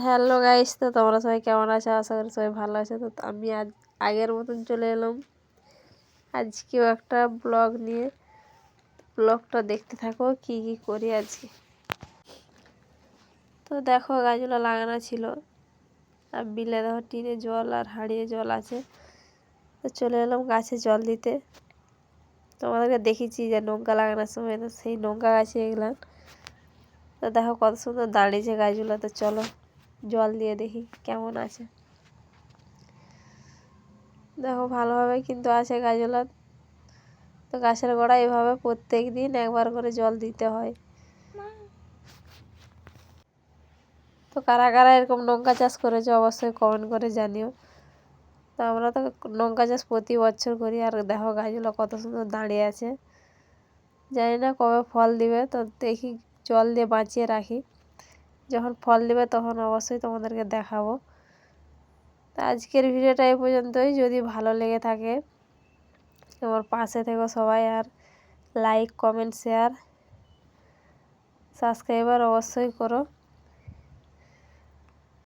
Hello guys, তো তোমরা সবাই কেমন আছো? আশা করি সবাই ভালো আছে। তো আমি আজ আগের মতন চলে এলাম আজকেও একটা ব্লগ নিয়ে। ব্লগটা দেখতে থাকো কি কি করি আজকে। তো দেখো গাছগুলো লাগানো ছিল, আর বিলে দেখো টিনে জল আর হাঁড়িয়ে জল আছে। তো চলে এলাম গাছে জল দিতে। তোমাদেরকে দেখেছি যে নৌকা লাগানোর সময়, তো সেই নৌকা গাছে এগুলাম। তো দেখো কত সুন্দর দাঁড়িয়েছে গাছগুলো। তো চলো জল দিয়ে দেখি কেমন আছে। দেখো ভালোভাবে কিন্তু আছে গাছগুলো। তো গাছের গোড়ায় এভাবে প্রত্যেক দিন একবার করে জল দিতে হয়। তো কারা কারা এরকম লঙ্কা চাষ করেছে অবশ্যই কমেন্ট করে জানিও। তো আমরা তো লঙ্কা চাষ প্রতি বছর করি। আর দেখো গাছগুলো কত সুন্দর দাঁড়িয়ে আছে। জানি না কবে ফল দিবে, তো দেখি জল দিয়ে বাঁচিয়ে রাখি। যখন ফল দিবে তখন অবশ্যই তোমাদেরকে দেখাবো। তো আজকের ভিডিওটা এই পর্যন্তই। যদি ভালো লেগে থাকে আমার পাশে থেকো সবাই, আর লাইক কমেন্ট শেয়ার সাবস্ক্রাইবার অবশ্যই করো।